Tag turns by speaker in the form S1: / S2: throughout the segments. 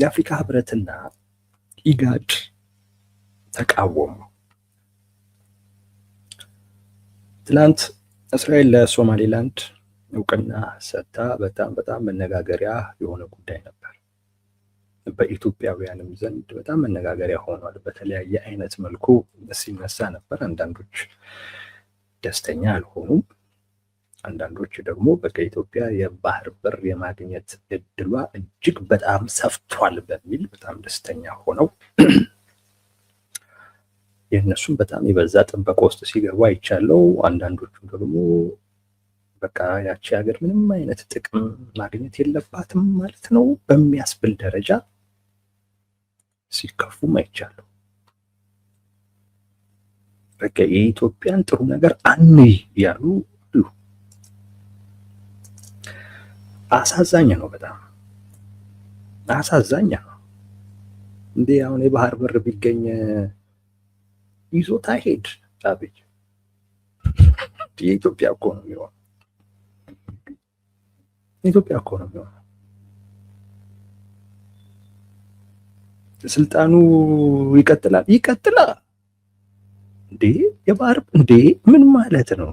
S1: የአፍሪካ ህብረትና ኢጋድ ተቃወሙ። ትላንት እስራኤል ለሶማሌላንድ እውቅና ሰጥታ በጣም መነጋገሪያ የሆነ ጉዳይ ነበር። በኢትዮጵያውያንም ዘንድ በጣም መነጋገሪያ ሆኗል። በተለያየ አይነት መልኩ ሲነሳ ነበር። አንዳንዶች ደስተኛ አልሆኑም። አንዳንዶች ደግሞ በኢትዮጵያ የባህር በር የማግኘት እድሏ እጅግ በጣም ሰፍቷል በሚል በጣም ደስተኛ ሆነው የእነሱም በጣም የበዛ ጥበቃ ውስጥ ሲገቡ አይቻለው። አንዳንዶቹ ደግሞ በቃ ያቺ ሀገር ምንም አይነት ጥቅም ማግኘት የለባትም ማለት ነው በሚያስብል ደረጃ ሲከፉም አይቻለው። በቃ የኢትዮጵያን ጥሩ ነገር አንይ ያሉ አሉ። አሳዛኝ ነው፣ በጣም አሳዛኝ ነው። እንዴ አሁን የባህር በር ቢገኝ ይዞታ ሄድ አብይ የኢትዮጵያ እኮ ነው የሚሆነው። ኢትዮጵያ እኮ ነው የሚሆነው። ስልጣኑ ይቀጥላል። እንዴ የባህር እንዴ ምን ማለት ነው?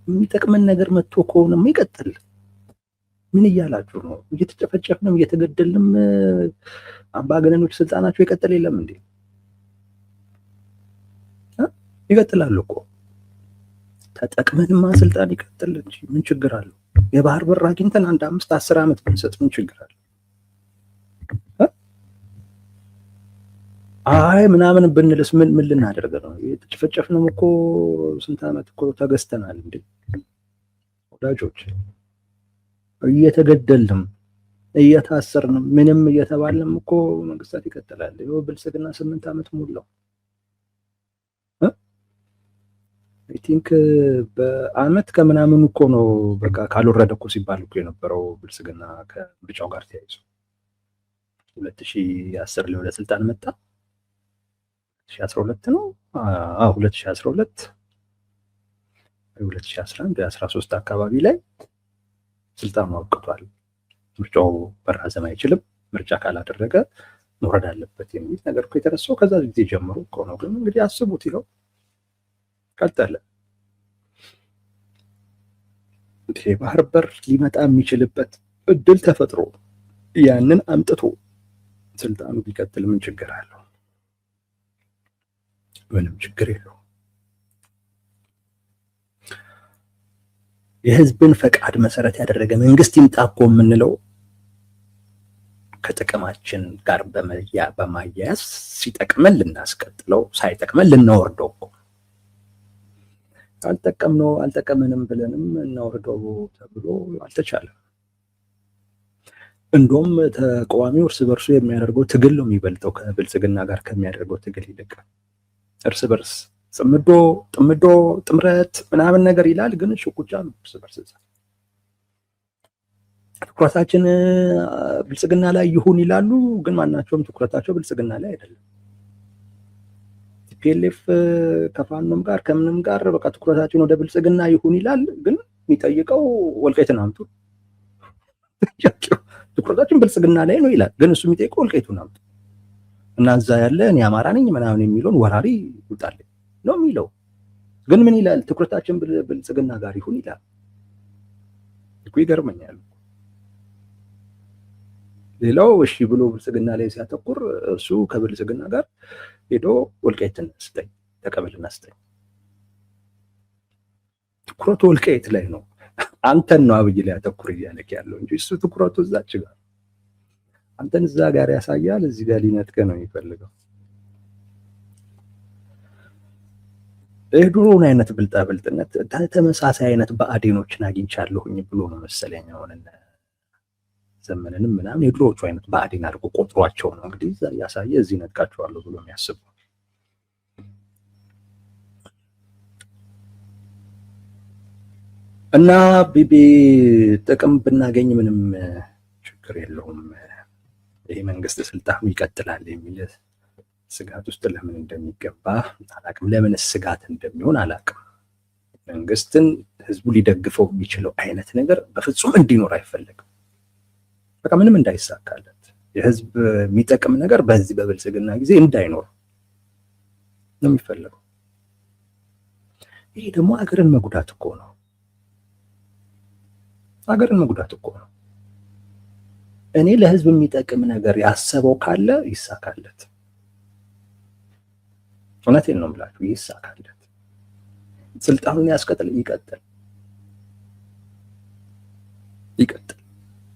S1: የሚጠቅመን ነገር መጥቶ ከሆነም ይቀጥል። ምን እያላችሁ ነው? እየተጨፈጨፍንም እየተገደልንም አምባገነኖች ስልጣናቸው ይቀጥል የለም እንዴ? ይቀጥላል እኮ ተጠቅመንማ ስልጣን ይቀጥል እንጂ ምን ችግር አለው? የባህር በር አግኝተን 1 5 10 ዓመት ብንሰጥ ምን ችግር አለው? አይ ምናምን ብንልስ ምን ልናደርግ ነው? የተጨፈጨፍንም እኮ ስንት ዓመት እኮ ተገዝተናል እንዴ ወዳጆች። እየተገደልንም እየታሰርንም ምንም እየተባልንም እኮ መንግስታት ይቀጥላል። ይኸው ብልጽግና 8 ዓመት ሞላው። አይ ቲንክ በአመት ከምናምን እኮ ነው በቃ ካልወረደ እኮ ሲባል እኮ የነበረው ብልጽግና ከምርጫው ጋር ተያይዞ 2010 ላይ ወደ ስልጣን መጣ። 2012 ነው 2012 2011 13 አካባቢ ላይ ስልጣኑ አብቅቷል። ምርጫው መራዘም አይችልም፣ ምርጫ ካላደረገ መውረድ አለበት የሚል ነገር እኮ የተነሳው ከዛ ጊዜ ጀምሮ እኮ ነው። ግን እንግዲህ አስቡት ይለው ቀጠለ። ባህር በር ሊመጣ የሚችልበት እድል ተፈጥሮ ያንን አምጥቶ ስልጣኑ ቢቀጥል ምን ችግር አለው? ምንም ችግር የለውም። የህዝብን ፈቃድ መሰረት ያደረገ መንግስት ይምጣ እኮ የምንለው ከጥቅማችን ጋር በማያያዝ ሲጠቅመን ልናስቀጥለው፣ ሳይጠቅመን ልናወርደው እኮ አልጠቀመንም ብለንም እናወርደው ተብሎ አልተቻለም። እንደውም ተቃዋሚው እርስ በርሱ የሚያደርገው ትግል ነው የሚበልጠው ከብልጽግና ጋር ከሚያደርገው ትግል ይልቅ። እርስ በርስ ጥምረት ምናምን ነገር ይላል፣ ግን ሽኩቻ ነው እርስ በርስ። ትኩረታችን ብልጽግና ላይ ይሁን ይላሉ፣ ግን ማናቸውም ትኩረታቸው ብልጽግና ላይ አይደለም። ቲፒኤልኤፍ ከፋኖም ጋር ከምንም ጋር በቃ ትኩረታችን ወደ ብልጽግና ይሁን ይላል፣ ግን የሚጠይቀው ወልቃይትን አምጡ። ትኩረታችን ብልጽግና ላይ ነው ይላል፣ ግን እሱ የሚጠይቀው ወልቃይቱን አምጡ እና እዛ ያለ እኔ አማራ ነኝ ምናምን የሚለውን ወራሪ ይውጣልኝ ነው የሚለው። ግን ምን ይላል? ትኩረታችን ብልጽግና ጋር ይሁን ይላል እኮ። ይገርመኛል። ሌላው እሺ ብሎ ብልጽግና ላይ ሲያተኩር እሱ ከብልጽግና ጋር ሄዶ ወልቃይትን ስጠኝ ተቀበልና ስጠኝ። ትኩረቱ ወልቃይት ላይ ነው። አንተን ነው አብይ ላይ ያተኩር እያለክ ያለው እንጂ እሱ ትኩረቱ እዛች ጋር አንተን እዛ ጋር ያሳያል፣ እዚህ ጋር ሊነጥቀ ነው የሚፈልገው። የድሮውን አይነት ብልጣብልጥነት ተመሳሳይ አይነት ብአዴኖችን አግኝቻለሁኝ ብሎ ነው መሰለኝ አሁን ዘመንንም ምናምን የድሮዎቹ አይነት ብአዴን አድርጎ ቆጥሯቸው ነው እንግዲህ እዛ ያሳየ እዚህ ነጥቃቸዋለሁ ብሎ የሚያስቡ። እና ቢቢ ጥቅም ብናገኝ ምንም ችግር የለውም፣ ይሄ መንግስት ስልጣኑ ይቀጥላል የሚል ስጋት ውስጥ ለምን እንደሚገባ አላቅም። ለምን ስጋት እንደሚሆን አላቅም። መንግስትን ህዝቡ ሊደግፈው የሚችለው አይነት ነገር በፍጹም እንዲኖር አይፈልግም። በቃ ምንም እንዳይሳካለት የህዝብ የሚጠቅም ነገር በዚህ በብልጽግና ጊዜ እንዳይኖር ነው የሚፈለገው። ይሄ ደግሞ ሀገርን መጉዳት እኮ ነው። ሀገርን መጉዳት እኮ ነው። እኔ ለህዝብ የሚጠቅም ነገር ያሰበው ካለ ይሳካለት። እውነቴን ነው የምላችሁ፣ ይሳካለት። ስልጣኑን ያስቀጥል፣ ይቀጥል።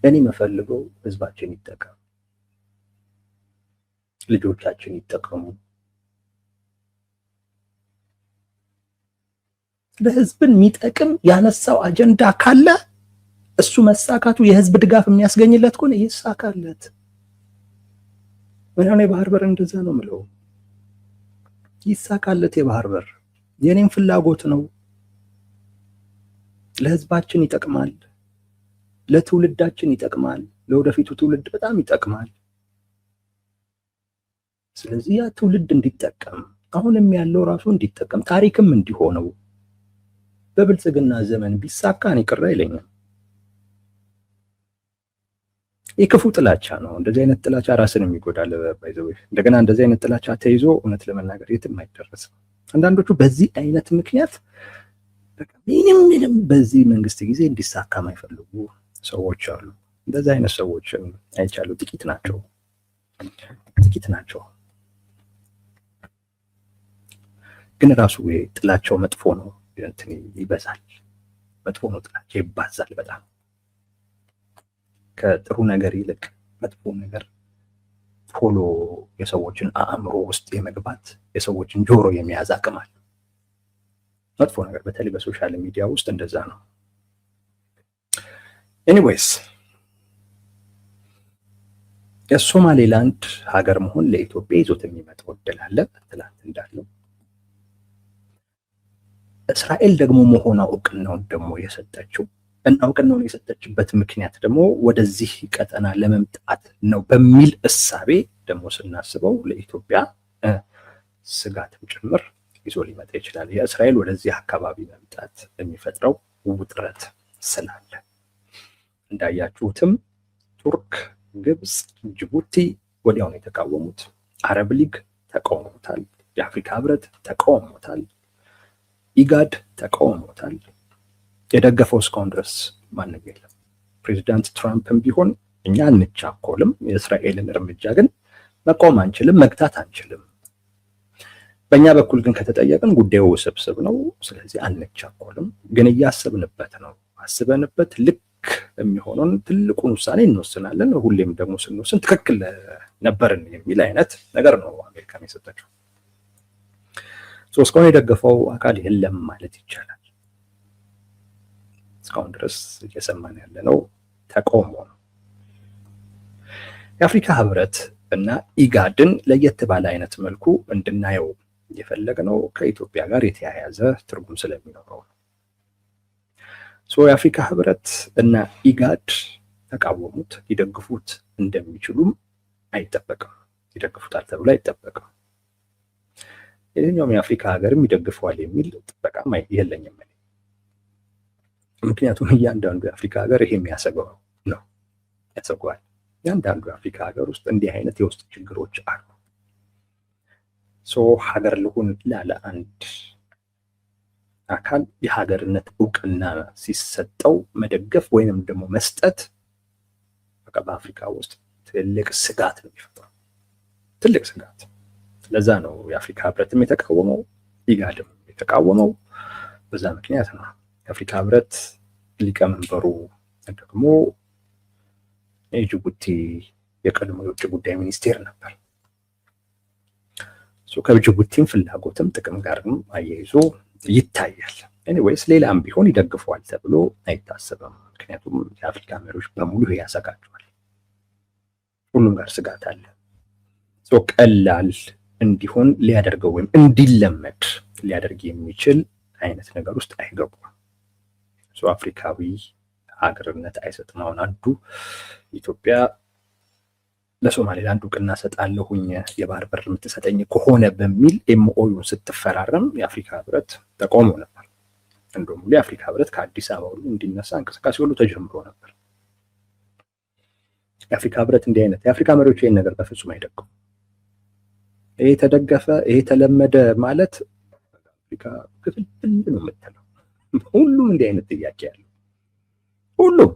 S1: እኔ የምፈልገው ህዝባችን ይጠቀም፣ ልጆቻችን ይጠቀሙ። ለህዝብን የሚጠቅም ያነሳው አጀንዳ ካለ እሱ መሳካቱ የህዝብ ድጋፍ የሚያስገኝለት ከሆነ ይሳካለት። ምናምን የባህር በር እንደዛ ነው የምለው። ይሳካለት የባህር በር የኔም ፍላጎት ነው። ለህዝባችን ይጠቅማል፣ ለትውልዳችን ይጠቅማል፣ ለወደፊቱ ትውልድ በጣም ይጠቅማል። ስለዚህ ያ ትውልድ እንዲጠቀም አሁንም ያለው ራሱ እንዲጠቀም ታሪክም እንዲሆነው በብልጽግና ዘመን ቢሳካ እኔ ቅር አይለኝም። የክፉ ጥላቻ ነው። እንደዚህ አይነት ጥላቻ ራስን የሚጎዳል። ባይዘው እንደገና እንደዚህ አይነት ጥላቻ ተይዞ እውነት ለመናገር የትም አይደረስም። አንዳንዶቹ በዚህ አይነት ምክንያት በቃ ምንም በዚህ መንግስት ጊዜ እንዲሳካ የማይፈልጉ ሰዎች አሉ። እንደዚህ አይነት ሰዎች አይቻሉ። ጥቂት ናቸው። ግን ራሱ ጥላቻው መጥፎ ነው። እንትን ይበዛል። መጥፎ ነው። ጥላቻ ይባዛል በጣም ከጥሩ ነገር ይልቅ መጥፎ ነገር ቶሎ የሰዎችን አእምሮ ውስጥ የመግባት የሰዎችን ጆሮ የመያዝ አቅም አለ። መጥፎ ነገር በተለይ በሶሻል ሚዲያ ውስጥ እንደዛ ነው። ኤኒዌይስ የሶማሌላንድ ሀገር መሆን ለኢትዮጵያ ይዞት የሚመጣው እድል አለ። ትላንት እንዳለው እስራኤል ደግሞ መሆኗ እውቅናውን ደግሞ የሰጠችው እና እውቅናውን የሰጠችበት ምክንያት ደግሞ ወደዚህ ቀጠና ለመምጣት ነው በሚል እሳቤ ደግሞ ስናስበው ለኢትዮጵያ ስጋትም ጭምር ይዞ ሊመጣ ይችላል። የእስራኤል ወደዚህ አካባቢ መምጣት የሚፈጥረው ውጥረት ስላለ እንዳያችሁትም ቱርክ፣ ግብፅ፣ ጅቡቲ ወዲያውኑ የተቃወሙት፣ አረብ ሊግ ተቃውሞታል፣ የአፍሪካ ህብረት ተቃውሞታል፣ ኢጋድ ተቃውሞታል። የደገፈው እስካሁን ድረስ ማንም የለም። ፕሬዚዳንት ትራምፕም ቢሆን እኛ አንቻኮልም፣ የእስራኤልን እርምጃ ግን መቃወም አንችልም፣ መግታት አንችልም። በእኛ በኩል ግን ከተጠየቅን ጉዳዩ ውስብስብ ነው፣ ስለዚህ አንቻኮልም፣ ግን እያሰብንበት ነው። አስበንበት ልክ የሚሆነውን ትልቁን ውሳኔ እንወስናለን። ሁሌም ደግሞ ስንወስን ትክክል ነበርን የሚል አይነት ነገር ነው አሜሪካን የሰጠችው። እስካሁን የደገፈው አካል የለም ማለት ይቻላል። እስካሁን ድረስ እየሰማን ያለነው ተቃውሞ ነው። የአፍሪካ ህብረት እና ኢጋድን ለየት ባለ አይነት መልኩ እንድናየው የፈለግነው ከኢትዮጵያ ጋር የተያያዘ ትርጉም ስለሚኖረው ነው። የአፍሪካ ህብረት እና ኢጋድ ተቃወሙት። ሊደግፉት እንደሚችሉም አይጠበቅም። ይደግፉታል ተብሎ አይጠበቅም። የትኛውም የአፍሪካ ሀገርም ይደግፈዋል የሚል ጥበቃም የለኝም። ምክንያቱም እያንዳንዱ የአፍሪካ ሀገር ይሄ የሚያሰገው ነው፣ ያሰገዋል። እያንዳንዱ የአፍሪካ ሀገር ውስጥ እንዲህ አይነት የውስጥ ችግሮች አሉ። ሀገር ልሁን ላለ አንድ አካል የሀገርነት እውቅና ሲሰጠው መደገፍ ወይንም ደግሞ መስጠት በቃ በአፍሪካ ውስጥ ትልቅ ስጋት ነው የሚፈጥረው፣ ትልቅ ስጋት። ለዛ ነው የአፍሪካ ህብረትም የተቃወመው፣ ኢጋድም የተቃወመው በዛ ምክንያት ነው። የአፍሪካ ህብረት ሊቀመንበሩ ደግሞ የጅቡቲ የቀድሞ የውጭ ጉዳይ ሚኒስቴር ነበር። ከጅቡቲም ፍላጎትም ጥቅም ጋርም አያይዞ ይታያል። ኤኒዌይስ ሌላም ቢሆን ይደግፈዋል ተብሎ አይታሰብም። ምክንያቱም የአፍሪካ መሪዎች በሙሉ ያሰጋቸዋል። ሁሉም ጋር ስጋት አለ። ቀላል እንዲሆን ሊያደርገው ወይም እንዲለመድ ሊያደርግ የሚችል አይነት ነገር ውስጥ አይገቡም። አፍሪካዊ ሀገርነት አይሰጥም። አሁን አንዱ ኢትዮጵያ ለሶማሌላንድ እውቅና ሰጣለሁኝ የባህር በር የምትሰጠኝ ከሆነ በሚል ኤምኦዩን ስትፈራረም የአፍሪካ ህብረት ተቃውሞ ነበር። እንደውም የአፍሪካ ህብረት ከአዲስ አበባ ሁሉ እንዲነሳ እንቅስቃሴ ሁሉ ተጀምሮ ነበር። የአፍሪካ ህብረት እንዲህ አይነት የአፍሪካ መሪዎች ይህን ነገር በፍጹም አይደግም። ይሄ ተደገፈ፣ ይሄ ተለመደ ማለት አፍሪካ ክፍልፍል ነው የምትለው። ሁሉም እንዲህ አይነት ጥያቄ ያለው ሁሉም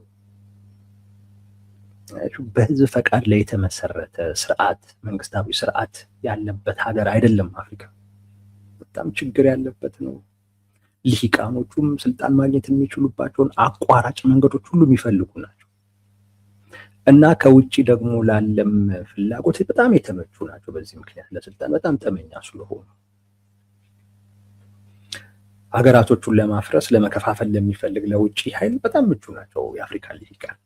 S1: በህዝብ ፈቃድ ላይ የተመሰረተ ስርዓት፣ መንግስታዊ ስርዓት ያለበት ሀገር አይደለም አፍሪካ። በጣም ችግር ያለበት ነው። ልሂቃኖቹም ስልጣን ማግኘት የሚችሉባቸውን አቋራጭ መንገዶች ሁሉ የሚፈልጉ ናቸው እና ከውጭ ደግሞ ላለም ፍላጎት በጣም የተመቹ ናቸው። በዚህ ምክንያት ለስልጣን በጣም ጠመኛ ስለሆኑ ሀገራቶቹን ለማፍረስ ለመከፋፈል ለሚፈልግ ለውጭ ኃይል በጣም ምቹ ናቸው የአፍሪካ ልሂቃን።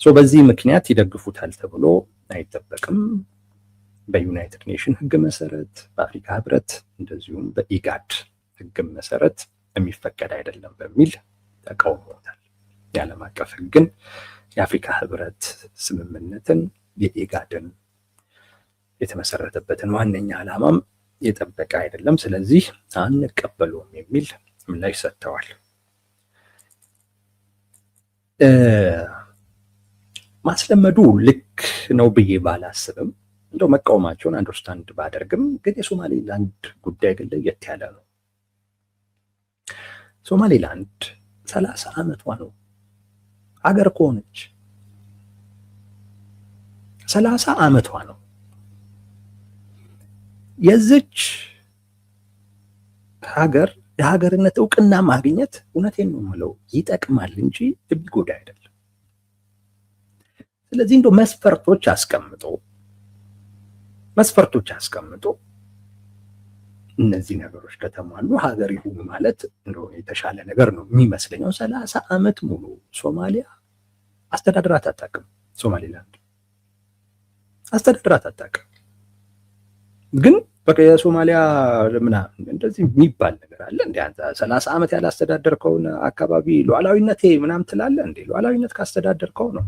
S1: በዚህ ምክንያት ይደግፉታል ተብሎ አይጠበቅም። በዩናይትድ ኔሽን ህግ መሰረት፣ በአፍሪካ ህብረት እንደዚሁም በኢጋድ ህግ መሰረት የሚፈቀድ አይደለም በሚል ተቃውሞታል። የዓለም አቀፍ ህግን፣ የአፍሪካ ህብረት ስምምነትን፣ የኢጋድን የተመሰረተበትን ዋነኛ ዓላማም የጠበቀ አይደለም፣ ስለዚህ አንቀበለውም የሚል ምላሽ ሰጥተዋል። ማስለመዱ ልክ ነው ብዬ ባላስብም እንደው መቃወማቸውን አንደርስታንድ ባደርግም ግን የሶማሌላንድ ጉዳይ ግን ለየት ያለ ነው። ሶማሌላንድ 30 ዓመቷ ነው ሀገር ከሆነች 30 ዓመቷ ነው። የዚች ሀገር የሀገርነት እውቅና ማግኘት እውነቴን ነው የምለው ይጠቅማል እንጂ የሚጎዳ አይደለም። ስለዚህ እንደው መስፈርቶች አስቀምጦ እነዚህ ነገሮች ከተሟሉ ሀገር ይሁን ማለት እንደው የተሻለ ነገር ነው የሚመስለኝ። 30 ዓመት ሙሉ ሶማሊያ አስተዳድራት አታውቅም። ሶማሌላንድ አስተዳድራት አታውቅም። ግን በቃ የሶማሊያ ምናምን እንደዚህ የሚባል ነገር አለ እንዴ? አንተ 30 ዓመት ያላስተዳደርከውን አካባቢ ሉዓላዊነቴ ምናምን ትላለህ እንዴ? ሉዓላዊነት ካስተዳደርከው ነው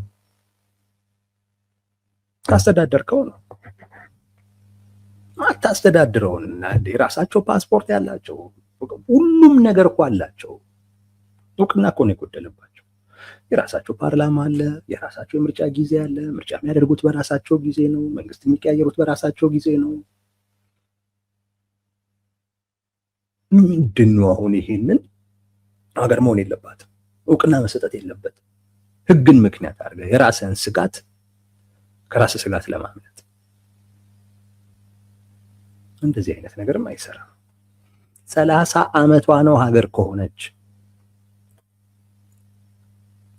S1: አታስተዳድረውና የራሳቸው ፓስፖርት ያላቸው ሁሉም ነገር እኮ አላቸው። እውቅና እኮ ነው የጎደለባቸው። የራሳቸው ፓርላማ አለ፣ የራሳቸው የምርጫ ጊዜ አለ። ምርጫ የሚያደርጉት በራሳቸው ጊዜ ነው። መንግስት የሚቀያየሩት በራሳቸው ጊዜ ነው። ምንድን ነው አሁን ይሄንን ሀገር መሆን የለባትም፣ እውቅና መሰጠት የለበትም። ህግን ምክንያት አድርገህ የራስህን ስጋት ከራስ ስጋት ለማምለጥ እንደዚህ አይነት ነገርም አይሰራም። 30 ዓመቷ ነው ሀገር ከሆነች።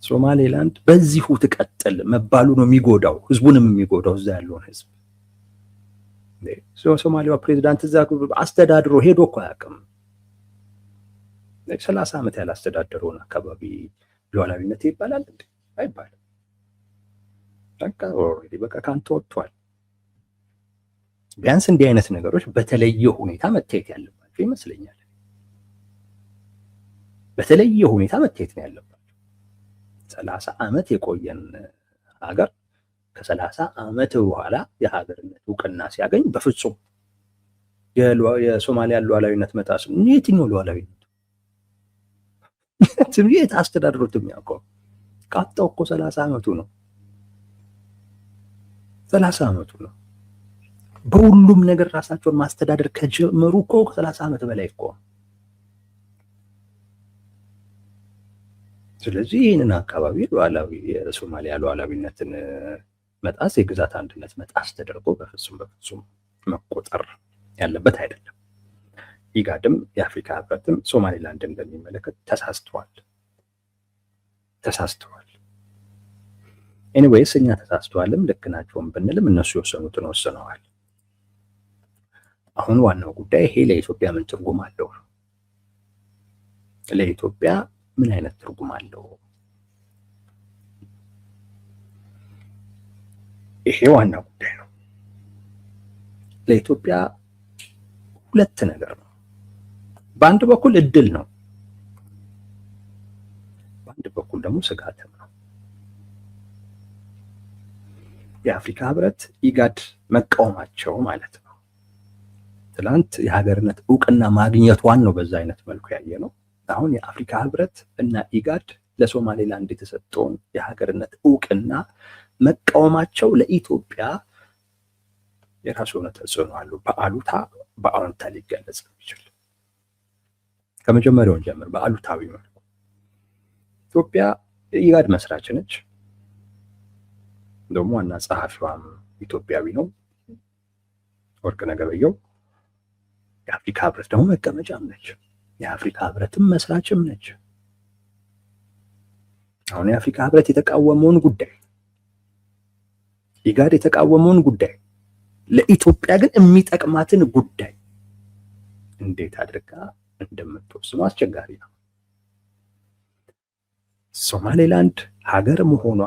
S1: ሶማሌላንድ በዚሁ ትቀጥል መባሉ ነው የሚጎዳው፣ ህዝቡንም የሚጎዳው እዛ ያለውን ህዝብ። ሶማሊያ ፕሬዚዳንት እዛ አስተዳድሮ ሄዶ እኮ አያውቅም። 30 ዓመት ያላስተዳደረውን አካባቢ ሉዓላዊነት ይባላል እንዴ? አይባልም። በቃ ካንተ ወጥቷል። ቢያንስ እንዲህ አይነት ነገሮች በተለየ ሁኔታ መታየት ያለባቸው ይመስለኛል። በተለየ ሁኔታ መታየት ነው ያለባቸው። 30 ዓመት የቆየን ሀገር ከ30 ዓመት በኋላ የሀገርነት እውቅና ሲያገኝ በፍጹም የሶማሊያ ሉዓላዊነት መጣስ ነው። የትኛው ሉዓላዊነት? የት አስተዳድሮት የሚያውቀው? ቃጣው እኮ 30 ዓመቱ ነው። 30 ዓመቱ ነው። በሁሉም ነገር ራሳቸውን ማስተዳደር ከጀመሩ እኮ ከ30 ዓመት በላይ እኮ። ስለዚህ ይህንን አካባቢ የሶማሊያ ሉዓላዊነትን መጣስ፣ የግዛት አንድነት መጣስ ተደርጎ በፍጹም መቆጠር ያለበት አይደለም። ኢጋድም የአፍሪካ ህብረትም ሶማሌላንድን በሚመለከት ተሳስተዋል። ኤኒዌይስ እኛ ተሳስተዋልም ልክ ናቸውም ብንልም እነሱ የወሰኑትን ወስነዋል። አሁን ዋናው ጉዳይ ይሄ ለኢትዮጵያ ምን ትርጉም አለው? ለኢትዮጵያ ምን አይነት ትርጉም አለው? ይሄ ዋናው ጉዳይ ነው። ለኢትዮጵያ ሁለት ነገር ነው። በአንድ በኩል እድል ነው፣ በአንድ በኩል ደግሞ ስጋትም ነው። የአፍሪካ ህብረት ኢጋድ መቃወማቸው ማለት ነው። ትላንት የሀገርነት እውቅና ማግኘቷን ነው በዛ አይነት መልኩ ያየ ነው። አሁን የአፍሪካ ህብረት እና ኢጋድ ለሶማሌላንድ የተሰጠውን የሀገርነት እውቅና መቃወማቸው ለኢትዮጵያ የራሱ የሆነ ተጽዕኖ አለው። በአዎንታ ሊገለጽ የሚችል ከመጀመሪያውን ጀምር በአሉታዊ መልኩ ኢትዮጵያ የኢጋድ መስራች ነች። ደግሞ ዋና ጸሐፊዋም ኢትዮጵያዊ ነው ወርቅነህ ገበየሁ። የአፍሪካ ህብረት ደግሞ መቀመጫም ነች። የአፍሪካ ህብረትም መስራችም ነች። አሁን የአፍሪካ ህብረት የተቃወመውን ጉዳይ ኢጋድ የተቃወመውን ጉዳይ ለኢትዮጵያ ግን የሚጠቅማትን ጉዳይ እንዴት አድርጋ እንደምትወስኑ አስቸጋሪ ነው። ሶማሌላንድ ሀገር መሆኗ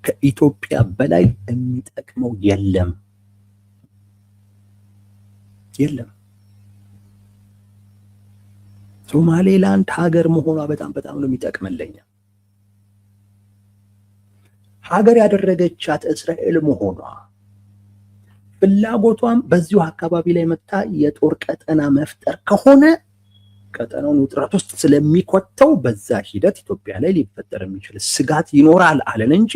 S1: ከኢትዮጵያ በላይ የሚጠቅመው የለም። ሶማሌላንድ ሀገር መሆኗ በጣም ነው የሚጠቅመለኛ። ሀገር ያደረገቻት እስራኤል መሆኗ ፍላጎቷም በዚሁ አካባቢ ላይ መጣ የጦር ቀጠና መፍጠር ከሆነ ቀጠናውን ውጥረት ውስጥ ስለሚኮተው በዛ ሂደት ኢትዮጵያ ላይ ሊፈጠር የሚችል ስጋት ይኖራል አለን እንጂ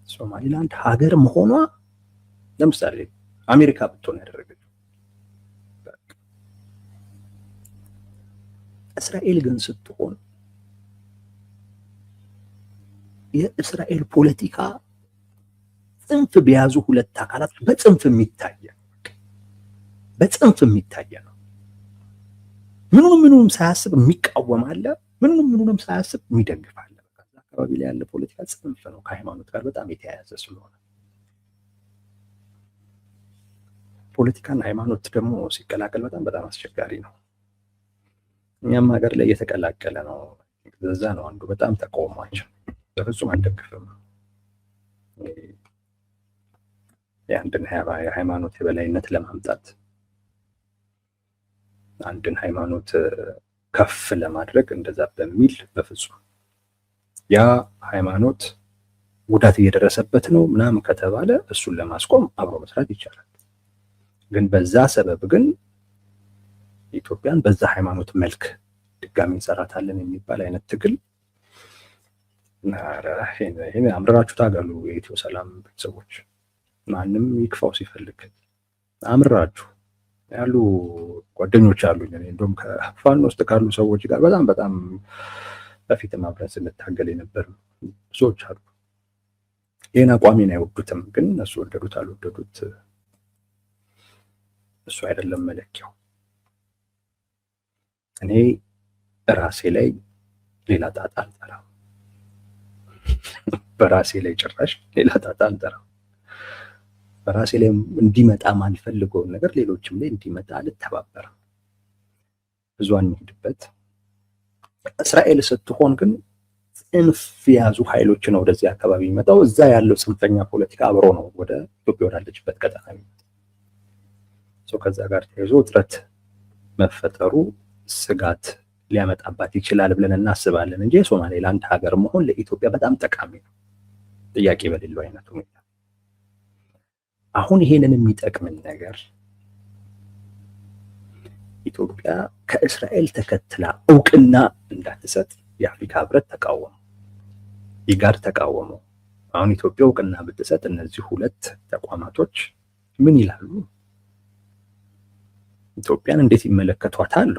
S1: ሶማሌላንድ ሀገር መሆኗ ለምሳሌ አሜሪካ ብትሆን ያደረገችው። እስራኤል ግን ስትሆን የእስራኤል ፖለቲካ ጽንፍ በያዙ ሁለት አካላት በጽንፍ የሚታየ ነው። ምኑንም ሳያስብ የሚቃወም አለ፣ ምኑንም ሳያስብ የሚደግፍ አለ። በዛ አካባቢ ላይ ያለ ፖለቲካ ጽንፍ ነው፣ ከሃይማኖት ጋር በጣም የተያያዘ ስለሆነ። ፖለቲካና ሃይማኖት ደግሞ ሲቀላቀል በጣም አስቸጋሪ ነው። እኛም ሀገር ላይ እየተቀላቀለ ነው። በዛ ነው አንዱ በጣም ተቃውሟቸው። በፍጹም አንደግፍም። የአንድን የሃይማኖት የበላይነት ለማምጣት አንድን ሃይማኖት ከፍ ለማድረግ እንደዛ በሚል በፍጹም ያ ሃይማኖት ጉዳት እየደረሰበት ነው ምናምን ከተባለ እሱን ለማስቆም አብሮ መስራት ይቻላል። ግን በዛ ሰበብ ግን ኢትዮጵያን በዛ ሃይማኖት መልክ ድጋሚ እንሰራታለን የሚባል አይነት ትግል ይሄን አምራችሁ ታገሉ። የኢትዮ ሰላም ቤተሰቦች ማንም ይክፋው ሲፈልግ አምራችሁ ያሉ ጓደኞች አሉኝ። እኔ እንደውም ከፋኖ ውስጥ ካሉ ሰዎች ጋር በጣም በፊት አብረን ስንታገል የነበር ብዙዎች አሉ። ይሄን አቋሜን አይወዱትም፣ ግን እነሱ ወደዱት አልወደዱት እሱ አይደለም መለኪያው። እኔ ራሴ ላይ ሌላ ጣጣ አልጠራም፣ በራሴ ላይ ጭራሽ ሌላ ጣጣ አልጠራም። በራሴ ላይ እንዲመጣ ማልፈልገውን ነገር ሌሎችም ላይ እንዲመጣ አልተባበርም። ብዙ አንሄድበት። እስራኤል ስትሆን ግን ጽንፍ የያዙ ኃይሎች ነው ወደዚህ አካባቢ የሚመጣው። እዛ ያለው ጽንፈኛ ፖለቲካ አብሮ ነው ወደ ኢትዮጵያ ወዳለችበት ቀጠና የሚመጣው። ከዛ ጋር ተያይዞ ውጥረት መፈጠሩ ስጋት ሊያመጣባት ይችላል ብለን እናስባለን እንጂ የሶማሌላንድ ሀገር መሆን ለኢትዮጵያ በጣም ጠቃሚ ነው፣ ጥያቄ በሌለው አይነት ሁኔታ። አሁን ይሄንን የሚጠቅምን ነገር ኢትዮጵያ ከእስራኤል ተከትላ እውቅና እንዳትሰጥ የአፍሪካ ህብረት ተቃወሙ፣ ኢጋድ ተቃወሙ። አሁን ኢትዮጵያ እውቅና ብትሰጥ እነዚህ ሁለት ተቋማቶች ምን ይላሉ? ኢትዮጵያን እንዴት ይመለከቷታል?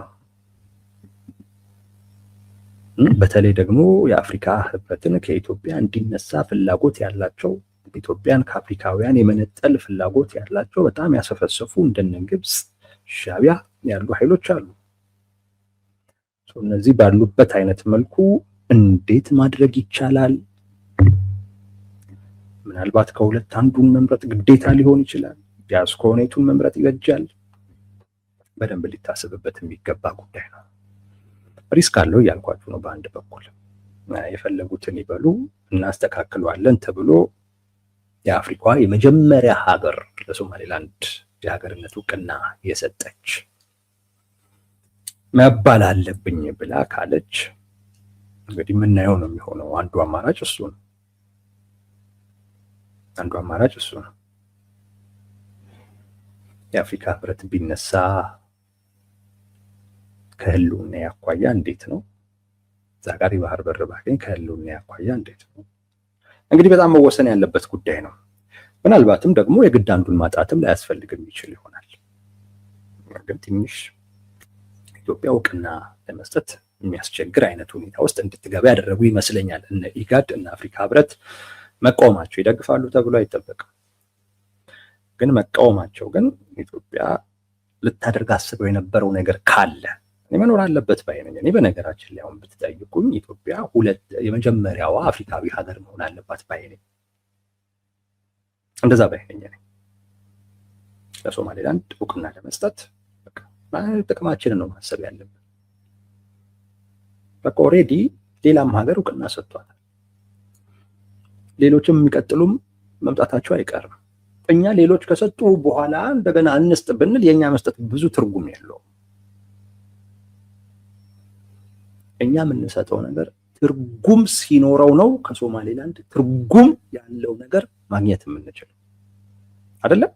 S1: በተለይ ደግሞ የአፍሪካ ህብረትን ከኢትዮጵያ እንዲነሳ ፍላጎት ያላቸው፣ ኢትዮጵያን ከአፍሪካውያን የመነጠል ፍላጎት ያላቸው በጣም ያሰፈሰፉ እንደነ ግብጽ፣ ሻዕቢያ ያሉ ኃይሎች አሉ። እነዚህ ባሉበት አይነት መልኩ እንዴት ማድረግ ይቻላል? ምናልባት ከሁለት አንዱን መምረጥ ግዴታ ሊሆን ይችላል። ያስ ከሆነቱን መምረጥ ይበጃል። በደንብ ሊታሰብበት የሚገባ ጉዳይ ነው። ሪስክ አለው እያልኳችሁ ነው። በአንድ በኩል የፈለጉትን ይበሉ እናስተካክለዋለን ተብሎ የአፍሪካ የመጀመሪያ ሀገር ለሶማሌላንድ የሀገርነት እውቅና የሰጠች መባል አለብኝ ብላ ካለች እንግዲህ የምናየው ነው የሚሆነው። አንዱ አማራጭ እሱ ነው። የአፍሪካ ህብረት ቢነሳ ከህልውና ያኳያ እንዴት ነው? እዛ ጋር የባህር በር ባገኝ ከህልውና ያኳያ እንዴት ነው? እንግዲህ በጣም መወሰን ያለበት ጉዳይ ነው። ምናልባትም ደግሞ የግድ አንዱን ማጣትም ላያስፈልግም ይችል ይሆናል። ግን ትንሽ ኢትዮጵያ እውቅና ለመስጠት የሚያስቸግር አይነት ሁኔታ ውስጥ እንድትገባ ያደረጉ ይመስለኛል። እነ ኢጋድ እና አፍሪካ ህብረት መቃወማቸው ይደግፋሉ ተብሎ አይጠበቅም። ግን መቃወማቸው ግን ኢትዮጵያ ልታደርግ አስበው የነበረው ነገር ካለ እኔ መኖር አለበት ባይ ነኝ። እኔ በነገራችን ላይ አሁን ብትጠይቁኝ ኢትዮጵያ የመጀመሪያዋ አፍሪካዊ ሀገር መሆን አለባት ባይ ነኝ። እንደዛ ባይ ነኝ። ለሶማሌላንድ እውቅና ለመስጠት ጥቅማችንን ነው ማሰብ ያለብን። በቃ ኦልሬዲ ሌላም ሀገር እውቅና ሰጥቷታል። ሌሎችም የሚቀጥሉም መምጣታቸው አይቀርም። እኛ ሌሎች ከሰጡ በኋላ እንደገና እንስጥ ብንል የኛ መስጠት ብዙ ትርጉም የለውም። እኛ የምንሰጠው ነገር ትርጉም ሲኖረው ነው ከሶማሌላንድ ትርጉም ያለው ነገር ማግኘት የምንችለው አይደለም።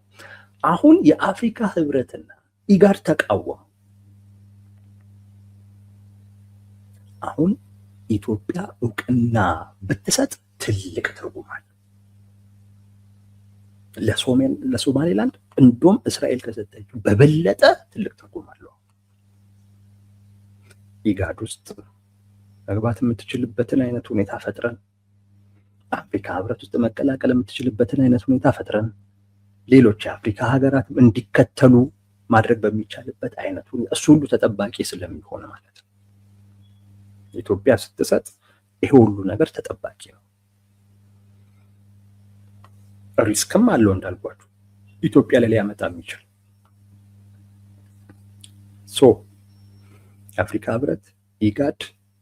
S1: አሁን የአፍሪካ ህብረትና ኢጋድ ተቃወሙ። አሁን ኢትዮጵያ እውቅና ብትሰጥ ትልቅ ትርጉም አለ ለሶማሌላንድ። እንደውም እስራኤል ከሰጠችው በበለጠ ትልቅ ትርጉም አለው። ኢጋድ ውስጥ መግባት የምትችልበትን አይነት ሁኔታ ፈጥረን፣ አፍሪካ ህብረት ውስጥ መቀላቀል የምትችልበትን አይነት ሁኔታ ፈጥረን፣ ሌሎች የአፍሪካ ሀገራት እንዲከተሉ ማድረግ በሚቻልበት አይነት ሁኔታ እሱ ሁሉ ተጠባቂ ስለሚሆን ማለት ነው። ኢትዮጵያ ስትሰጥ ይሄ ሁሉ ነገር ተጠባቂ ነው። ሪስክም አለው እንዳልኳችሁ ኢትዮጵያ ላይ ሊያመጣ የሚችል የአፍሪካ ህብረት፣ ኢጋድ፣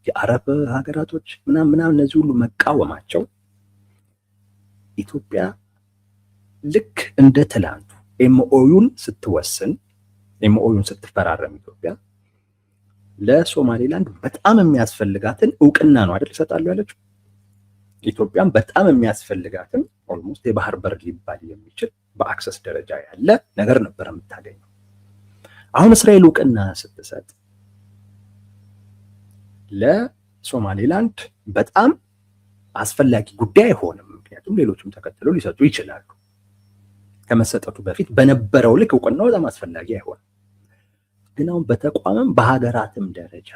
S1: የአረብ ሀገራቶች ምናምን እነዚህ ሁሉ መቃወማቸው ኢትዮጵያ ልክ እንደ ትላንቱ ኤምኦዩን ስትፈራረም ኢትዮጵያ ለሶማሌላንድ በጣም የሚያስፈልጋትን እውቅና ነው አይደል ይሰጣሉ ያለችው። ኢትዮጵያም በጣም የሚያስፈልጋትን ኦልሞስት የባህር በር ሊባል የሚችል በአክሰስ ደረጃ ያለ ነገር ነበር የምታገኘው። አሁን እስራኤል እውቅና ስትሰጥ ለሶማሌላንድ በጣም አስፈላጊ ጉዳይ አይሆንም። ምክንያቱም ሌሎችም ተከትለው ሊሰጡ ይችላሉ። ከመሰጠቱ በፊት በነበረው ልክ እውቅናው በጣም አስፈላጊ አይሆንም። ግን አሁን በተቋምም በሀገራትም ደረጃ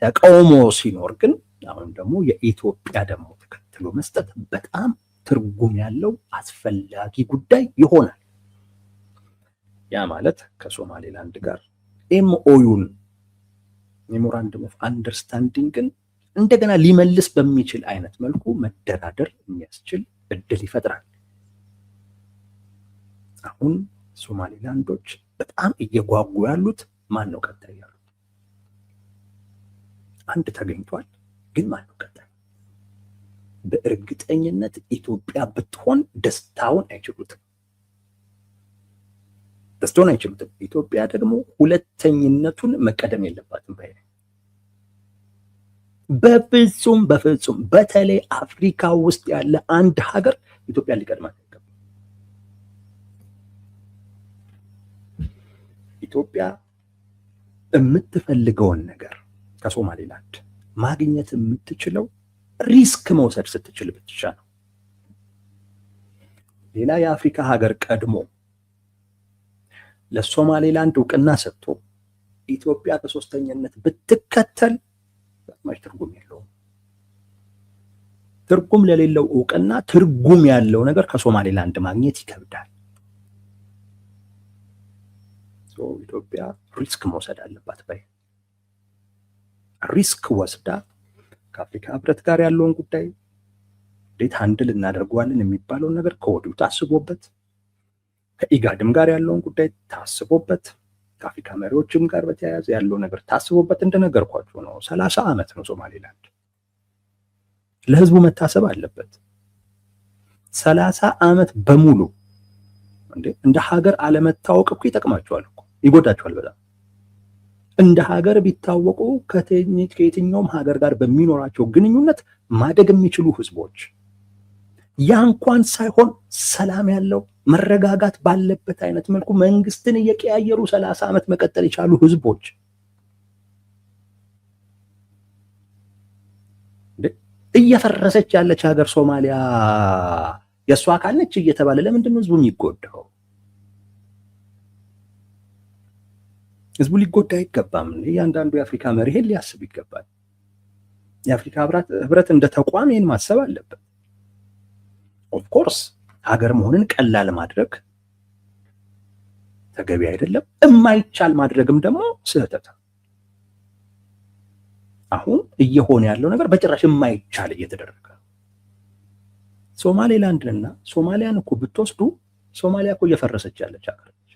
S1: ተቃውሞ ሲኖር ግን አሁን ደግሞ የኢትዮጵያ ደግሞ ተከትሎ መስጠት በጣም ትርጉም ያለው አስፈላጊ ጉዳይ ይሆናል። ያ ማለት ከሶማሌላንድ ጋር ኤምኦዩን ሜሞራንደም ኦፍ አንደርስታንዲንግን እንደገና ሊመልስ በሚችል አይነት መልኩ መደራደር የሚያስችል እድል ይፈጥራል። አሁን ሶማሌላንዶች በጣም እየጓጉ ያሉት ማን ነው ቀጣይ ያሉት? አንድ ተገኝቷል፣ ግን ማን ነው ቀጣይ? በእርግጠኝነት ኢትዮጵያ ብትሆን ደስታውን አይችሉትም። ኢትዮጵያ ደግሞ ሁለተኝነቱን መቀደም የለባትም ባይ ነኝ። በፍጹም በተለይ አፍሪካ ውስጥ ያለ አንድ ሀገር ኢትዮጵያ ሊቀድማት አይገባም። ኢትዮጵያ የምትፈልገውን ነገር ከሶማሌላንድ ማግኘት የምትችለው ሪስክ መውሰድ ስትችል ብቻ ነው። ሌላ የአፍሪካ ሀገር ቀድሞ ለሶማሌላንድ እውቅና ሰጥቶ ኢትዮጵያ በሶስተኝነት ብትከተል ማች ትርጉም የለውም። ትርጉም ለሌለው እውቅና ትርጉም ያለው ነገር ከሶማሌላንድ ማግኘት ይከብዳል። ኢትዮጵያ ሪስክ መውሰድ አለባት ባይ ሪስክ ወስዳ ከአፍሪካ ህብረት ጋር ያለውን ጉዳይ እንዴት ሃንድል እናደርገዋለን የሚባለውን ነገር ከወዲሁ ታስቦበት፣ ከኢጋድም ጋር ያለውን ጉዳይ ታስቦበት፣ ከአፍሪካ መሪዎችም ጋር በተያያዘ ያለው ነገር ታስቦበት። እንደነገርኳችሁ ነው 30 ዓመት ነው ሶማሌላንድ። ለህዝቡ መታሰብ አለበት። 30 ዓመት በሙሉ እንደ ሀገር አለመታወቅ እኮ ይጠቅማቸዋል እኮ ይጎዳቸዋል በጣም። እንደ ሀገር ቢታወቁ ከየትኛውም ሀገር ጋር በሚኖራቸው ግንኙነት ማደግ የሚችሉ ህዝቦች፣ ያ እንኳን ሳይሆን ሰላም ያለው መረጋጋት ባለበት አይነት መልኩ መንግስትን እየቀያየሩ 30 ዓመት መቀጠል የቻሉ ህዝቦች እየፈረሰች ያለች ሀገር ሶማሊያ የእሷ አካል ነች እየተባለ ለምንድን ነው ህዝቡ የሚጎዳው? ህዝቡ ሊጎዳ አይገባም። እያንዳንዱ የአፍሪካ መሪ ይሄን ሊያስብ ይገባል። የአፍሪካ ህብረት እንደ ተቋም ይህን ማሰብ አለበት። ኦፍኮርስ ሀገር መሆንን ቀላል ማድረግ ተገቢ አይደለም። የማይቻል ማድረግም ደግሞ ስህተት። አሁን እየሆነ ያለው ነገር በጭራሽ የማይቻል እየተደረገ ነው። ሶማሌላንድንና ሶማሊያን እኮ ብትወስዱ ሶማሊያ እኮ እየፈረሰች ያለች ሀገር ነች።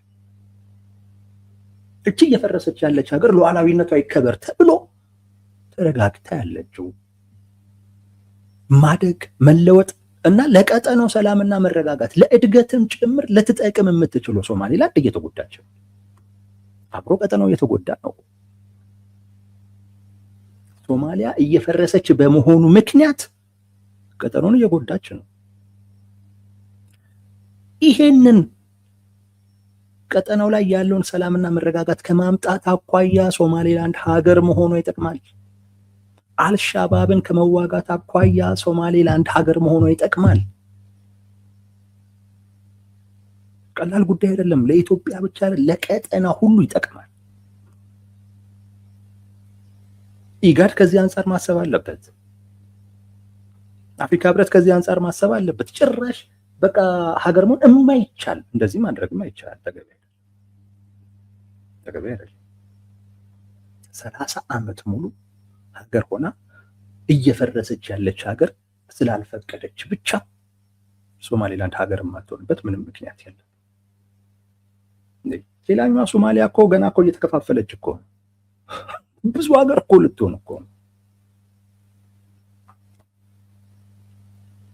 S1: እቺ እየፈረሰች ያለች ሀገር ሉዓላዊነቷ ይከበር ተብሎ ተረጋግታ ያለችው ማደግ መለወጥ እና ለቀጠናው ሰላምና መረጋጋት ለእድገትም ጭምር ለትጠቅም የምትችለው ሶማሌላንድ እየተጎዳች ነው። አብሮ ቀጠናው እየተጎዳ ነው። ሶማሊያ እየፈረሰች በመሆኑ ምክንያት ቀጠናውን እየጎዳች ነው። ይሄንን ቀጠናው ላይ ያለውን ሰላምና መረጋጋት ከማምጣት አኳያ ሶማሌላንድ ሀገር መሆኑ ይጠቅማል። አልሻባብን ከመዋጋት አኳያ ሶማሌላንድ ሀገር መሆኑ ይጠቅማል። ቀላል ጉዳይ አይደለም። ለኢትዮጵያ ብቻ ለቀጠና ሁሉ ይጠቅማል። ኢጋድ ከዚህ አንጻር ማሰብ አለበት። አፍሪካ ህብረት ከዚህ አንጻር ማሰብ አለበት። ጭራሽ በቃ ሀገር መሆን የማይቻል እንደዚህ ማድረግም አይቻል። ተገቢ አይደለም። 30 ዓመት ሙሉ ሀገር ሆና እየፈረሰች ያለች ሀገር ስላልፈቀደች ብቻ ሶማሌላንድ ሀገር የማትሆንበት ምንም ምክንያት የለም። ሌላኛዋ ሶማሊያ እኮ ገና እኮ እየተከፋፈለች እኮ ብዙ ሀገር እኮ ልትሆን እኮ ነው።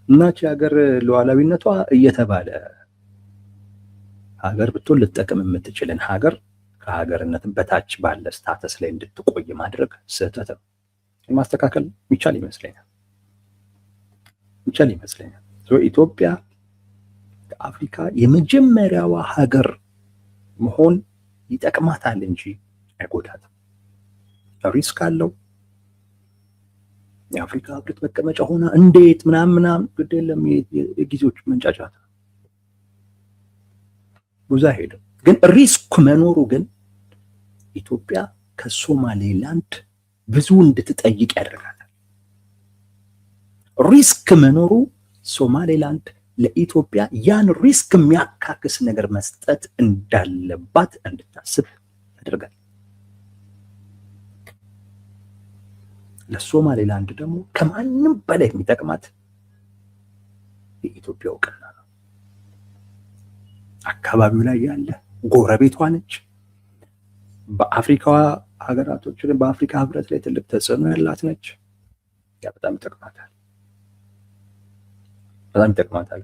S1: እናቺ ሀገር ሉዓላዊነቷ እየተባለ ሀገር ብትሆን ልትጠቅም የምትችልን ሀገር ከሀገርነትም በታች ባለ ስታተስ ላይ እንድትቆይ ማድረግ ስህተት ነው። ማስተካከል የሚቻል ይመስለኛል። ኢትዮጵያ ከአፍሪካ የመጀመሪያዋ ሀገር መሆን ይጠቅማታል እንጂ አይጎዳትም። ሪስክ አለው። የአፍሪካ ህብረት መቀመጫ ሆና እንዴት ምናምን ግድ የለም። የጊዜዎች መንጫጫት ብዙ አይሄድም። ግን ሪስክ መኖሩ ግን ኢትዮጵያ ከሶማሌላንድ ብዙ እንድትጠይቅ ያደርጋታል። ሪስክ መኖሩ ሶማሌላንድ ለኢትዮጵያ ያን ሪስክ የሚያካክስ ነገር መስጠት እንዳለባት እንድታስብ ያደርጋል። ለሶማሌላንድ ደግሞ ከማንም በላይ የሚጠቅማት የኢትዮጵያ እውቅና ነው። አካባቢው ላይ ያለ ጎረቤቷ ነች። በአፍሪካ ሀገራቶች በአፍሪካ ህብረት ላይ ትልቅ ተጽዕኖ ያላት ነች። ያ በጣም ይጠቅማታል።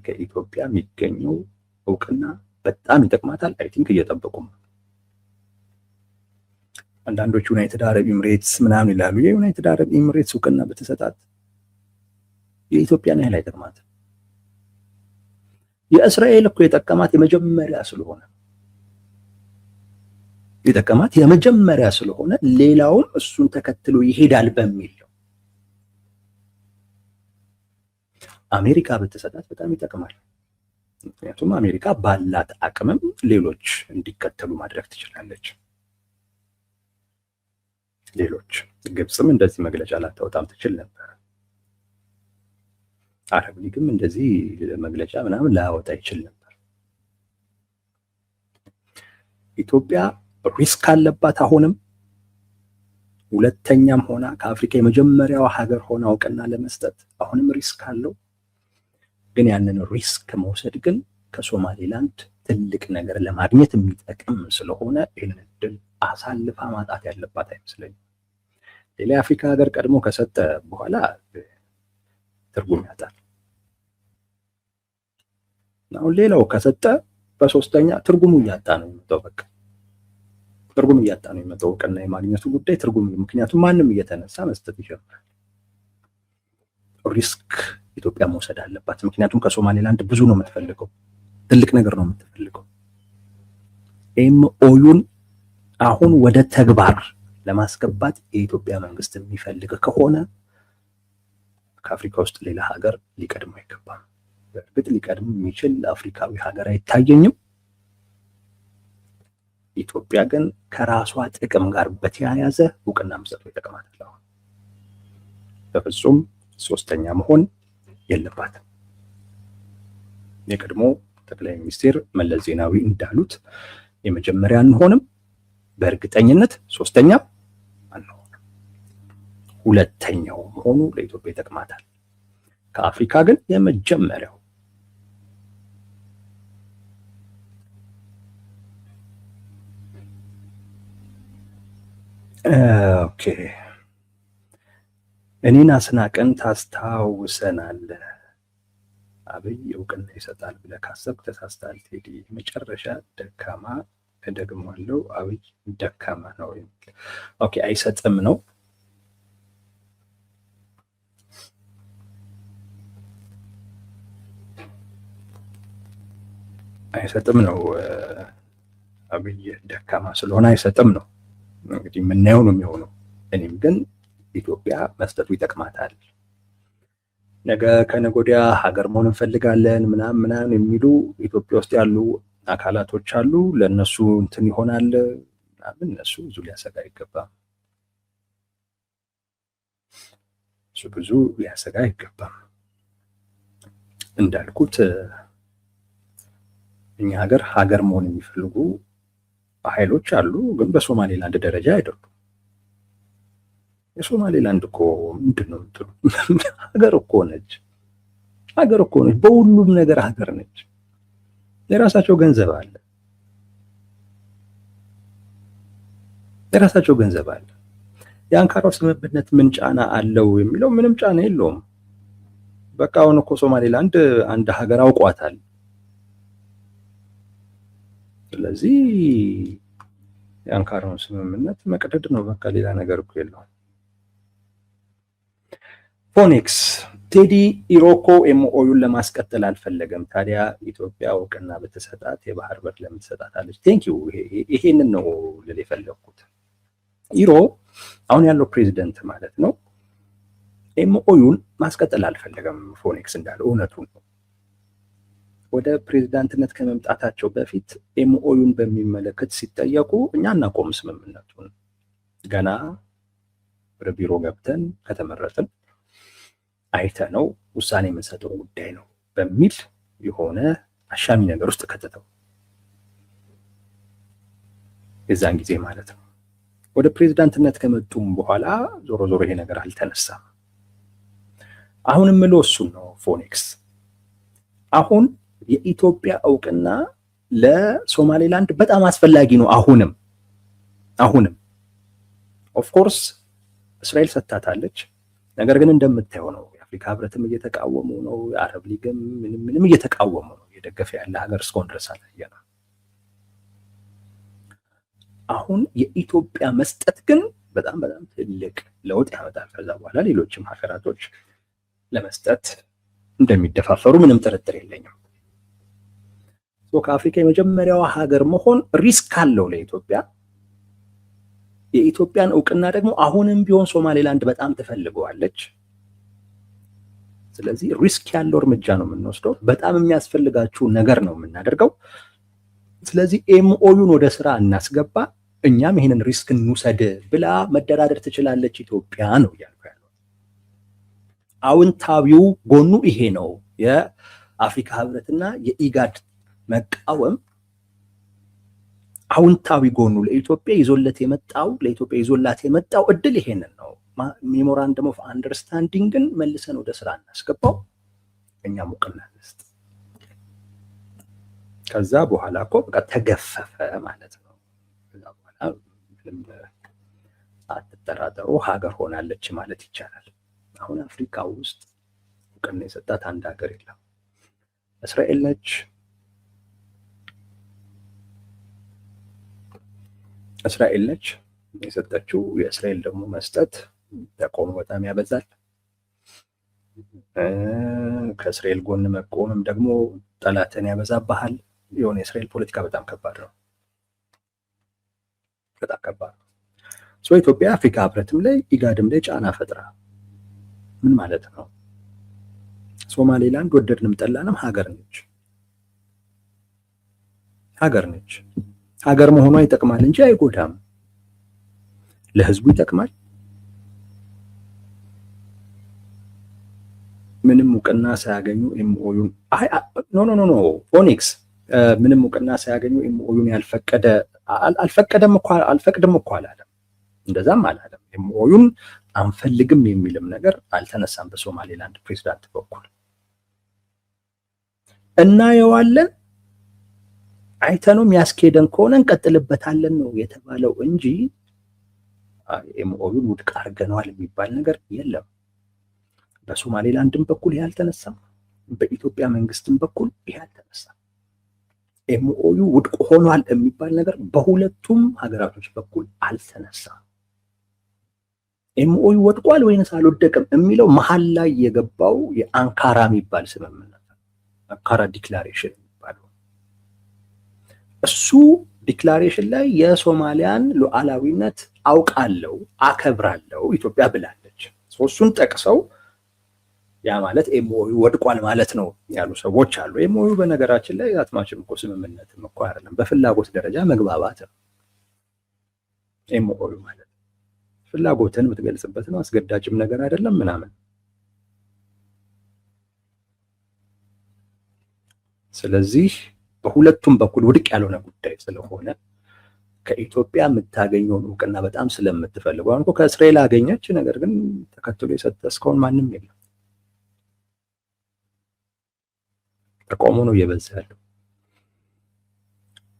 S1: ከኢትዮጵያ የሚገኘው እውቅና በጣም ይጠቅማታል። አይ ቲንክ እየጠበቁም ነው። አንዳንዶቹ ዩናይትድ አረብ ኤምሬትስ ምናምን ይላሉ። የዩናይትድ አረብ ኤምሬትስ እውቅና በተሰጣት የኢትዮጵያን ያህል አይጠቅማትም። የእስራኤል እኮ የጠቀማት የመጀመሪያ ስለሆነ ሌላውም እሱን ተከትሎ ይሄዳል በሚል ነው። አሜሪካ በተሰጣት በጣም ይጠቅማል። ምክንያቱም አሜሪካ ባላት አቅምም ሌሎች እንዲከተሉ ማድረግ ትችላለች። ግብፅም እንደዚህ መግለጫ ላታወጣም ትችል ነበር። አረብ ሊግም እንደዚህ መግለጫ ምናምን ላያወጣ ይችል ነበር። ኢትዮጵያ ሪስክ አለባት። አሁንም ሁለተኛም ሆና ከአፍሪካ የመጀመሪያው ሀገር ሆና እውቅና ለመስጠት አሁንም ሪስክ አለው። ግን ያንን ሪስክ መውሰድ ግን ከሶማሌላንድ ትልቅ ነገር ለማግኘት የሚጠቅም ስለሆነ ይህንን እድል አሳልፋ ማጣት ያለባት አይመስለኝም። ሌላ የአፍሪካ ሀገር ቀድሞ ከሰጠ በኋላ ትርጉም ያጣል። አሁን ሌላው ከሰጠ በሶስተኛ ትርጉሙ እያጣ ነው የሚመጣው። በቃ ትርጉም እያጣ ነው የሚመጣው። እውቅና የማግኘቱ ጉዳይ ትርጉም፣ ምክንያቱም ማንም እየተነሳ መስጠት ይጀምራል። ሪስክ ኢትዮጵያ መውሰድ አለባት። ምክንያቱም ከሶማሌላንድ ብዙ ነው የምትፈልገው፣ ትልቅ ነገር ነው የምትፈልገው። ኤምኦዩን አሁን ወደ ተግባር ለማስገባት የኢትዮጵያ መንግስት የሚፈልግ ከሆነ ከአፍሪካ ውስጥ ሌላ ሀገር ሊቀድም አይገባም። በእርግጥ ሊቀድም የሚችል አፍሪካዊ ሀገር አይታየኝም። ኢትዮጵያ ግን ከራሷ ጥቅም ጋር በተያያዘ እውቅና መስጠቱ ይጠቅማታል። አሁን በፍጹም ሶስተኛ መሆን የለባትም። የቀድሞ ጠቅላይ ሚኒስትር መለስ ዜናዊ እንዳሉት የመጀመሪያ አንሆንም፣ በእርግጠኝነት ሶስተኛ አንሆንም። ሁለተኛው መሆኑ ለኢትዮጵያ ይጠቅማታል። ከአፍሪካ ግን የመጀመሪያው ኦኬ። እኔን አስናቀን ታስታውሰናለህ። አብይ እውቅና ይሰጣል ብለህ ካሰብክ ተሳስተሃል ቴዲ። መጨረሻ ደካማ እደግመዋለሁ፣ አብይ ደካማ ነው። ኦኬ፣ አይሰጥም ነው። አይሰጥም ነው። አብይ ደካማ ስለሆነ አይሰጥም ነው። እንግዲህ የምናየው ነው የሚሆነው። እኔም ግን ኢትዮጵያ መስጠቱ ይጠቅማታል። ነገ ከነገ ወዲያ ሀገር መሆን እንፈልጋለን ምናምን የሚሉ ኢትዮጵያ ውስጥ ያሉ አካላቶች አሉ። ለእነሱ እንትን ይሆናል ምናምን፣ እነሱ ብዙ ሊያሰጋ አይገባም። እሱ ብዙ ሊያሰጋ አይገባም። እንዳልኩት እኛ ሀገር መሆን የሚፈልጉ ኃይሎች አሉ፣ ግን በሶማሌላንድ ደረጃ አይደሉም። የሶማሌላንድ እኮ ምንድን ነው የምትሉ? ሀገር እኮ ነች። በሁሉም ነገር ሀገር ነች። የራሳቸው ገንዘብ አለ። የአንካራው ስምምነት ምን ጫና አለው የሚለው ምንም ጫና የለውም። በቃ አሁን እኮ ሶማሌላንድ አንድ ሀገር አውቋታል። ስለዚህ የአንካራውን ስምምነት መቅደድ ነው በቃ፣ ሌላ ነገር እኮ የለውም። ፎኒክስ ቴዲ ኢሮኮ ኤምኦዩን ለማስቀጠል አልፈለገም። ታዲያ ኢትዮጵያ እውቅና በተሰጣት የባህር በር ለምን ትሰጣታለች? ቴንኪዩ። ይሄንን ነው ልል የፈለግኩት። ኢሮ አሁን ያለው ፕሬዚደንት ማለት ነው ኤምኦዩን ማስቀጠል አልፈለገም። ፎኒክስ እንዳለው እውነቱን ነው። ወደ ፕሬዚዳንትነት ከመምጣታቸው በፊት ኤምኦዩን በሚመለከት ሲጠየቁ እኛ እናቆም ስምምነቱን፣ ገና ወደ ቢሮ ገብተን ከተመረጥን አይተነው ውሳኔ የምንሰጠው ጉዳይ ነው በሚል የሆነ አሻሚ ነገር ውስጥ ከተተው። የዛን ጊዜ ማለት ነው። ወደ ፕሬዚዳንትነት ከመጡም በኋላ ዞሮ ዞሮ ይሄ ነገር አልተነሳም። አሁን የምለው እሱን ነው ፎኒክስ። አሁን የኢትዮጵያ እውቅና ለሶማሌላንድ በጣም አስፈላጊ ነው። አሁንም ኦፍኮርስ እስራኤል ሰጥታታለች። ነገር ግን እንደምታየው ነው የአፍሪካ ህብረትም እየተቃወሙ ነው። የአረብ ሊግም ምንም እየተቃወሙ ነው። እየደገፈ ያለ ሀገር እስካሁን ድረስ አላየንም። አሁን የኢትዮጵያ መስጠት ግን በጣም ትልቅ ለውጥ ያመጣል። ከዛ በኋላ ሌሎችም ሀገራቶች ለመስጠት እንደሚደፋፈሩ ምንም ጥርጥር የለኝም። ከአፍሪካ የመጀመሪያዋ ሀገር መሆን ሪስክ አለው ለኢትዮጵያ። የኢትዮጵያን እውቅና ደግሞ አሁንም ቢሆን ሶማሌላንድ በጣም ትፈልገዋለች። ስለዚህ ሪስክ ያለው እርምጃ ነው የምንወስደው። በጣም የሚያስፈልጋችሁ ነገር ነው የምናደርገው። ስለዚህ ኤምኦዩን ወደ ስራ እናስገባ፣ እኛም ይሄንን ሪስክ እንውሰድ ብላ መደራደር ትችላለች ኢትዮጵያ ነው እያልኩ ያለው። አዎንታዊው ጎኑ ይሄ ነው። የአፍሪካ ህብረትና የኢጋድ መቃወም አዎንታዊ ጎኑ ለኢትዮጵያ ይዞላት የመጣው እድል ይሄንን ነው። ሜሞራንደም ኦፍ አንደርስታንዲንግን መልሰን ወደ ስራ እናስገባው፣ እኛም እውቅና እንስጥ። ከዛ በኋላ እኮ በቃ ተገፈፈ ማለት ነው። ከዛ በኋላ ምንም አትጠራጠሩ ሀገር ሆናለች ማለት ይቻላል። አሁን አፍሪካ ውስጥ እውቅና የሰጣት አንድ ሀገር የለም፣ እስራኤል ነች። የሰጠችው። የእስራኤል ደግሞ መስጠት ተቆሙ በጣም ያበዛል። ከእስራኤል ጎን መቆምም ደግሞ ጠላትን ያበዛብሃል። የሆነ የእስራኤል ፖለቲካ በጣም ከባድ ነው። ኢትዮጵያ አፍሪካ ህብረትም ላይ ኢጋድም ላይ ጫና ፈጥራ ምን ማለት ነው? ሶማሌላንድ ወደድንም ጠላንም ሀገር ነች። ሀገር መሆኗ ይጠቅማል እንጂ አይጎዳም። ለህዝቡ ይጠቅማል። ምንም እውቅና ሳያገኙ ኤምኦዩን ኖ ኦኒክስ ምንም እውቅና ሳያገኙ ኤምኦዩን አልፈቅድም እኮ አላለም። እንደዛም አላለም። ኤምኦዩን አንፈልግም የሚልም ነገር አልተነሳም በሶማሌላንድ ፕሬዚዳንት በኩል። እናየዋለን፣ አይተነው የሚያስኬደን ከሆነ እንቀጥልበታለን ነው የተባለው እንጂ ኤምኦዩን ውድቅ አድርገነዋል የሚባል ነገር የለም። በሶማሌላንድም በኩል ይሄ አልተነሳም፣ በኢትዮጵያ መንግስትም በኩል ይሄ አልተነሳም። ኤምኦዩ ውድቅ ሆኗል የሚባል ነገር በሁለቱም ሀገራቶች በኩል አልተነሳም። ኤምኦዩ ወድቋል ወይንስ አልወደቀም የሚለው መሀል ላይ የገባው የአንካራ የሚባል ስምምነት፣ አንካራ ዲክላሬሽን የሚባለው እሱ ዲክላሬሽን ላይ የሶማሊያን ሉዓላዊነት አውቃለሁ፣ አከብራለሁ ኢትዮጵያ ብላለች። እሱን ጠቅሰው ያ ማለት ኤምኦዩ ወድቋል ማለት ነው ያሉ ሰዎች አሉ። ኤምኦዩ በነገራችን ላይ አትማችም እኮ ስምምነትም እኮ አይደለም፣ በፍላጎት ደረጃ መግባባት ነው። ኤምኦዩ ማለት ፍላጎትን የምትገልጽበት ነው፣ አስገዳጅም ነገር አይደለም ምናምን። ስለዚህ በሁለቱም በኩል ውድቅ ያልሆነ ጉዳይ ስለሆነ ከኢትዮጵያ የምታገኘውን እውቅና በጣም ስለምትፈልገው አሁን እኮ ከእስራኤል አገኘች፣ ነገር ግን ተከትሎ የሰጠ እስካሁን ማንም የለም። ተቃውሞ ነው እየበዛ ያለው።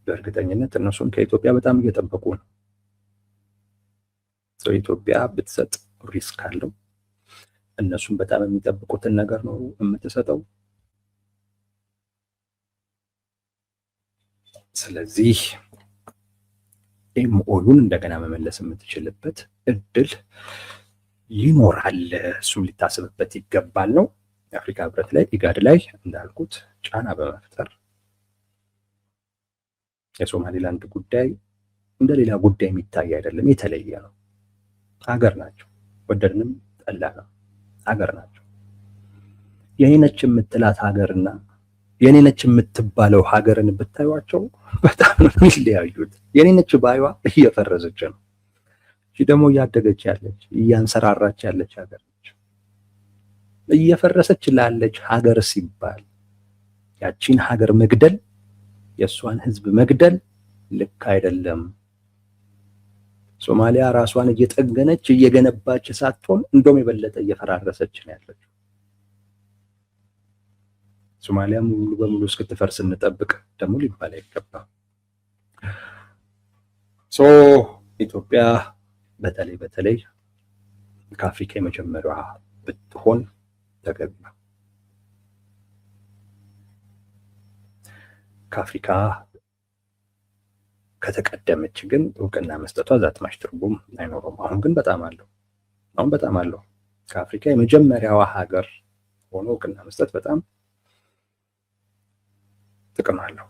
S1: በእርግጠኝነት እነሱም ከኢትዮጵያ በጣም እየጠበቁ ነው። ኢትዮጵያ ብትሰጥ ሪስክ አለው። እነሱም በጣም የሚጠብቁትን ነገር ነው የምትሰጠው። ስለዚህ ኤምኦዩን እንደገና መመለስ የምትችልበት እድል ይኖራል። እሱም ሊታሰብበት ይገባል ነው። የአፍሪካ ህብረት ላይ ኢጋድ ላይ እንዳልኩት ጫና በመፍጠር የሶማሌላንድ ጉዳይ እንደሌላ ጉዳይ የሚታይ አይደለም፣ የተለየ ነው። ሀገር ናቸው፣ ወደድንም ጠላ ነው ሀገር ናቸው። የኔ ነች የምትላት ሀገርና የኔ ነች የምትባለው ሀገርን ብታዩዋቸው በጣም ነው የሚለያዩት። የኔ ነች ባይዋ እየፈረሰች ነው፣ እቺ ደግሞ እያደገች ያለች እያንሰራራች ያለች ሀገር ነች። እየፈረሰች ላለች ሀገር ሲባል ያቺን ሀገር መግደል፣ የእሷን ህዝብ መግደል ልክ አይደለም። ሶማሊያ ራሷን እየጠገነች እየገነባች ሳትሆን እንደውም የበለጠ እየፈራረሰች ነው ያለችው። ሶማሊያ ሙሉ በሙሉ እስክትፈርስ እንጠብቅ ደግሞ ሊባል አይገባም። ኢትዮጵያ በተለይ ከአፍሪካ የመጀመሪያዋ ብትሆን ተገቢ ነው። ከአፍሪካ ከተቀደመች ግን እውቅና መስጠቷ ዛትማሽ ትርጉም አይኖረውም። አሁን ግን በጣም አለው። ከአፍሪካ የመጀመሪያዋ ሀገር ሆኖ እውቅና መስጠት በጣም ጥቅም አለው።